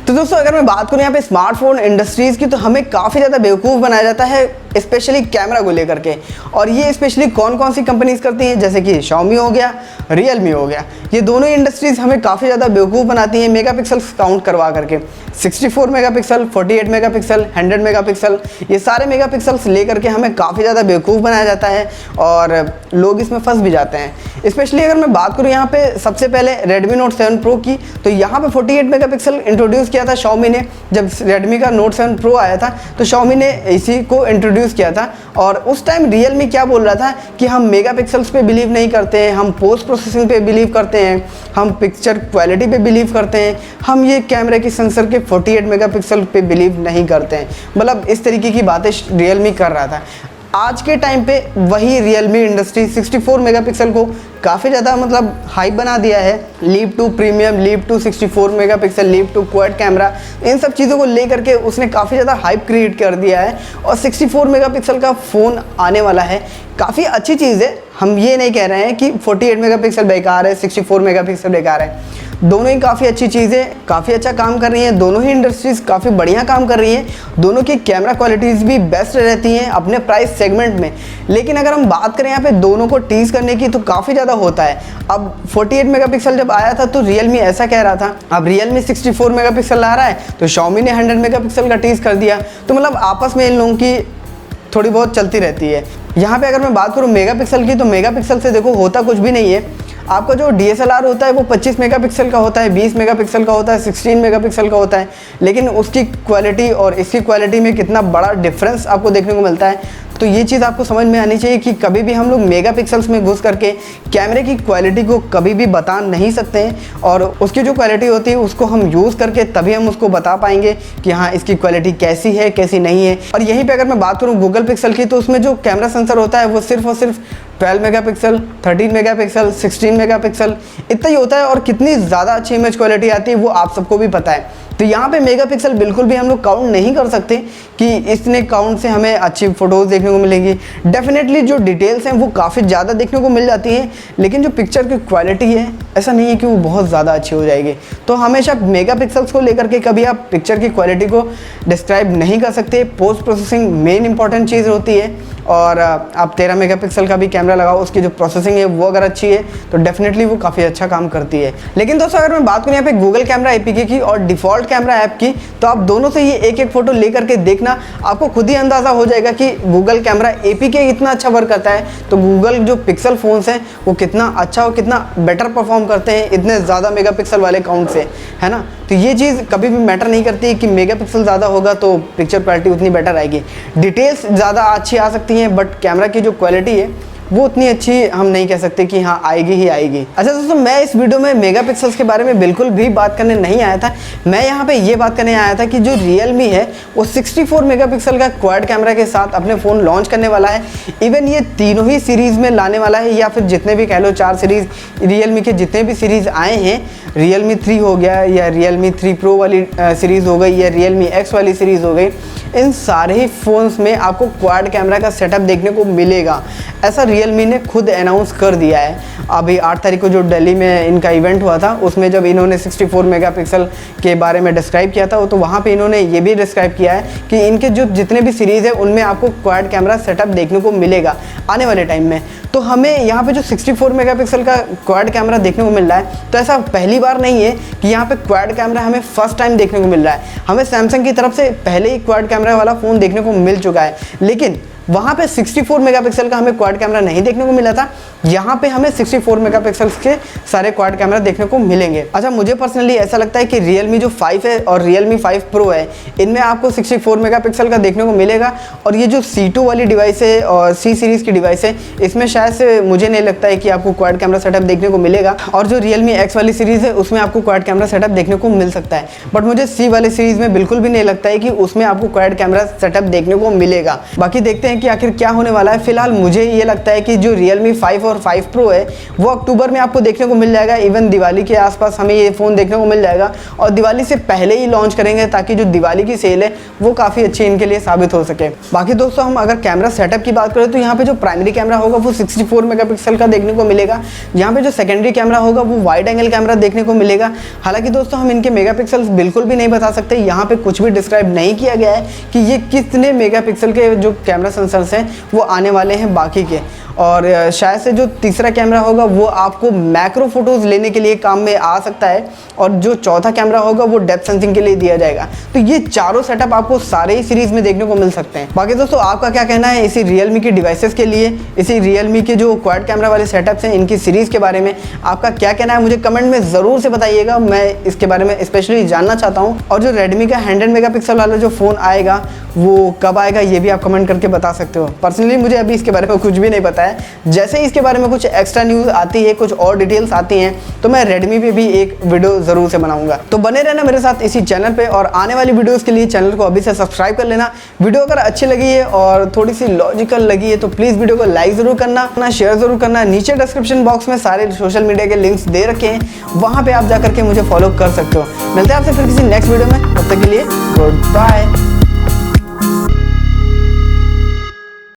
तो दोस्तों अगर मैं बात करूं यहाँ पे स्मार्टफोन इंडस्ट्रीज़ की, तो हमें काफ़ी ज़्यादा बेवकूफ़ बनाया जाता है स्पेशली कैमरा को लेकर के। और ये स्पेशली कौन कौन सी कंपनीज करती हैं, जैसे कि Xiaomi हो गया, Realme हो गया। ये दोनों ही इंडस्ट्रीज़ हमें काफ़ी ज़्यादा बेवकूफ़ बनाती हैं मेगापिक्सल्स काउंट करवा करके। 64 मेगापिक्सल, 48 मेगापिक्सल, 100 मेगापिक्सल, ये सारे मेगापिक्सल्स लेकर के हमें काफ़ी ज़्यादा बेवकूफ़ बनाया जाता है और लोग इसमें फंस भी जाते हैं। स्पेशली अगर मैं बात करूँ यहाँ पे सबसे पहले Redmi Note 7 Pro की, तो यहाँ पे 48 मेगापिक्सल इंट्रोड्यूस किया था Xiaomi ने। जब Redmi का Note 7 Pro आया था तो Xiaomi ने इसी को इंट्रोड्यूस किया था। और उस टाइम Realme क्या बोल रहा था कि हम मेगापिक्सल्स पे बिलीव नहीं करते हैं, हम पोस्ट प्रोसेसिंग पे बिलीव करते हैं, हम पिक्चर क्वालिटी पे बिलीव करते हैं, हम ये कैमरे की सेंसर के 48 मेगापिक्सल पे बिलीव नहीं करते हैं। मतलब इस तरीके की बातें Realme कर रहा था। आज के टाइम पे वही Realme इंडस्ट्री 64 मेगापिक्सल को काफ़ी ज़्यादा मतलब हाइप बना दिया है। Leap to premium, leap to 64 megapixel, leap to quad camera, इन सब चीज़ों को लेकर के उसने काफ़ी ज़्यादा हाइप क्रिएट कर दिया है। और 64 मेगापिक्सल का फ़ोन आने वाला है, काफ़ी अच्छी चीज़ है। हम ये नहीं कह रहे हैं कि 48 मेगापिक्सल बेकार है, 64 मेगापिक्सल बेकार है। दोनों ही काफ़ी अच्छी चीज़ें, काफ़ी अच्छा काम कर रही हैं। दोनों ही इंडस्ट्रीज़ काफ़ी बढ़िया काम कर रही हैं। दोनों की कैमरा क्वालिटीज़ भी बेस्ट रहती हैं अपने प्राइस सेगमेंट में। लेकिन अगर हम बात करें यहाँ पे दोनों को टीज़ करने की, तो काफ़ी ज़्यादा होता है। अब 48 मेगापिक्सल जब आया था तो Realme ऐसा कह रहा था, अब Realme 64 मेगापिक्सल ला रहा है तो Xiaomi ने 100 मेगापिक्सल का टीज़ कर दिया। तो मतलब आपस में इन लोगों की थोड़ी बहुत चलती रहती है। यहाँ पे अगर मैं बात करूँ मेगापिक्सल की, तो मेगापिक्सल से देखो होता कुछ भी नहीं है। आपका जो DSLR होता है वो 25 मेगापिक्सल का होता है, 20 मेगापिक्सल का होता है, 16 मेगापिक्सल का होता है। लेकिन उसकी क्वालिटी और इसकी क्वालिटी में कितना बड़ा डिफरेंस आपको देखने को मिलता है। तो ये चीज़ आपको समझ में आनी चाहिए कि कभी भी हम लोग मेगापिक्सल्स में घुस करके कैमरे की क्वालिटी को कभी भी बता नहीं सकते हैं। और उसकी जो क्वालिटी होती है उसको हम यूज़ करके तभी हम उसको बता पाएंगे कि हाँ इसकी क्वालिटी कैसी है, कैसी नहीं है। और यहीं पे अगर मैं बात करूँ गूगल पिक्सल की, तो उसमें जो कैमरा सेंसर होता है वो सिर्फ और सिर्फ 12 मेगापिक्सल, 13 मेगापिक्सल, 16 मेगापिक्सल इतना ही होता है। और कितनी ज़्यादा अच्छी इमेज क्वालिटी आती है वो आप सबको भी पता है। तो यहाँ पे मेगापिक्सल बिल्कुल भी हम लोग काउंट नहीं कर सकते कि इतने काउंट से हमें अच्छी फ़ोटोज़ देखने को मिलेंगी। डेफिनेटली जो डिटेल्स हैं वो काफ़ी ज़्यादा देखने को मिल जाती हैं, लेकिन जो पिक्चर की क्वालिटी है ऐसा नहीं है कि वो बहुत ज़्यादा अच्छी हो जाएगी। तो हमेशा मेगापिक्सल्स को लेकर के कभी आप पिक्चर की क्वालिटी को डिस्क्राइब नहीं कर सकते। पोस्ट प्रोसेसिंग मेन इंपॉर्टेंट चीज़ होती है। और आप 13 मेगापिक्सल का भी कैमरा लगाओ, उसकी जो प्रोसेसिंग है वो अगर अच्छी है तो डेफिनेटली वो काफ़ी अच्छा काम करती है। लेकिन दोस्तों अगर मैं बात करूँ यहाँ पे गूगल कैमरा APK की और डिफ़ॉल्ट कैमरा ऐप की, तो आप दोनों से ही एक एक फ़ोटो ले करके देखना, आपको खुद ही अंदाज़ा हो जाएगा कि गूगल कैमरा APK इतना अच्छा वर्क करता है तो गूगल जो पिक्सल फ़ोन्स हैं वो कितना अच्छा और कितना बेटर परफॉर्म करते हैं इतने ज़्यादा मेगापिक्सल वाले काउंट से, है ना। तो ये चीज़ कभी भी मैटर नहीं करती कि मेगापिक्सल ज़्यादा होगा तो पिक्चर क्वालिटी उतनी बेटर आएगी। डिटेल्स ज़्यादा अच्छी आ सकती हैं बट कैमरा की जो क्वालिटी है वो उतनी अच्छी हम नहीं कह सकते कि हाँ आएगी ही आएगी। अच्छा दोस्तों, मैं इस वीडियो में मेगापिक्सल्स के बारे में बिल्कुल भी बात करने नहीं आया था। मैं यहाँ पे ये बात करने आया था कि जो Realme है वो 64 मेगापिक्सल का क्वाड कैमरा के साथ अपने फ़ोन लॉन्च करने वाला है। इवन ये तीनों ही सीरीज़ में लाने वाला है, या फिर जितने भी कह लो 4 सीरीज़ Realme के जितने भी सीरीज़ आए हैं, Realme 3 हो गया या Realme 3 Pro वाली सीरीज़ हो गई या Realme X वाली सीरीज़ हो गई, इन सारे ही फ़ोन्स में आपको क्वाड कैमरा का सेटअप देखने को मिलेगा। ऐसा Realme ने खुद अनाउंस कर दिया है। अभी 8 तारीख को जो दिल्ली में इनका इवेंट हुआ था उसमें जब इन्होंने 64 मेगापिक्सल के बारे में डिस्क्राइब किया था, तो वहाँ पे इन्होंने ये भी डिस्क्राइब किया है कि इनके जो जितने भी सीरीज़ है उनमें आपको क्वाड कैमरा सेटअप देखने को मिलेगा आने वाले टाइम में। तो हमें यहाँ पे जो 64 मेगापिक्सल का क्वाड कैमरा देखने को मिल रहा है, तो ऐसा पहली बार नहीं है कि यहाँ पे क्वाड कैमरा हमें फर्स्ट टाइम देखने को मिल रहा है। हमें सैमसंग की तरफ से पहले ही क्वाड कैमरा वाला फ़ोन देखने को मिल चुका है, लेकिन वहाँ पे 64 मेगापिक्सल का हमें क्वाड कैमरा नहीं देखने को मिला था। यहाँ पे हमें 64 मेगापिक्सल के सारे क्वाड कैमरा देखने को मिलेंगे। अच्छा, मुझे पर्सनली ऐसा लगता है कि Realme जो 5 है और Realme 5 Pro है, इनमें आपको 64 मेगापिक्सल का देखने को मिलेगा। और ये जो C2 वाली डिवाइस है और C सीरीज़ की डिवाइस है, इसमें शायद से मुझे नहीं लगता है कि आपको क्वाड कैमरा सेटअप देखने को मिलेगा। और जो Realme X वाली सीरीज़ है उसमें आपको क्वाड कैमरा सेटअप देखने को मिल सकता है, बट मुझे C वाली सीरीज़ में बिल्कुल भी नहीं लगता है कि उसमें आपको क्वाड कैमरा सेटअप देखने को मिलेगा। बाकी देखते हैं हैं कि आखिर क्या होने वाला है। फिलहाल मुझे ये लगता है कि जो Realme 5 और 5 Pro है वो अक्टूबर में आपको देखने को मिल जाएगा। इवन दिवाली के आसपास हमें ये फ़ोन देखने को मिल जाएगा और दिवाली से पहले ही लॉन्च करेंगे ताकि जो दिवाली की सेल है वो काफ़ी अच्छी इनके लिए साबित हो सके। बाकी दोस्तों हम अगर कैमरा सेटअप की बात करें तो यहाँ पे जो प्राइमरी कैमरा होगा वो 64 मेगापिक्सल का देखने को मिलेगा। यहाँ पे जो सेकेंडरी कैमरा होगा वो वाइड एंगल कैमरा देखने को मिलेगा। हालांकि दोस्तों हम इनके मेगापिक्सल बिल्कुल भी नहीं बता सकते, यहाँ पे कुछ भी डिस्क्राइब नहीं किया गया है कि ये कितने मेगापिक्सल के जो कैमरा सेंसर्स हैं वो आने वाले हैं बाकी के। और शायद से जो तीसरा कैमरा होगा वो आपको मैक्रो फोटोज़ लेने के लिए काम में आ सकता है और जो चौथा कैमरा होगा वो डेप्थ सेंसिंग के लिए दिया जाएगा। तो ये चारों सेटअप आपको सारे ही सीरीज़ में देखने को मिल सकते हैं। बाकी दोस्तों आपका क्या कहना है इसी Realme की डिवाइसेस के लिए, इसी Realme के जो क्वाड कैमरा वाले सेटअप्स हैं इनकी सीरीज़ के बारे में आपका क्या कहना है मुझे कमेंट में ज़रूर से बताइएगा। मैं इसके बारे में स्पेशली जानना चाहता हूँ। और जो Redmi का 100 मेगापिक्सल वाला जो फ़ोन आएगा वो कब आएगा ये भी आप कमेंट करके बता सकते हो। पर्सनली मुझे अभी इसके बारे में कुछ भी नहीं पता है। जैसे ही इसके बारे में कुछ एक्स्ट्रा न्यूज़ आती है, कुछ और डिटेल्स आती हैं तो मैं Redmi पे भी एक वीडियो ज़रूर से बनाऊंगा। तो बने रहना मेरे साथ इसी चैनल पे और आने वाली वीडियोस के लिए चैनल को अभी से सब्सक्राइब कर लेना। वीडियो अगर अच्छी लगी है और थोड़ी सी लॉजिकल लगी है तो प्लीज़ वीडियो को लाइक ज़रूर करना, शेयर ज़रूर करना। नीचे डिस्क्रिप्शन बॉक्स में सारे सोशल मीडिया के लिंक्स दे रखे हैं, वहाँ पर आप जा करके मुझे फॉलो कर सकते हो। मिलते हैं आपसे फिर किसी नेक्स्ट वीडियो में, तब तक के लिए गुड बाय।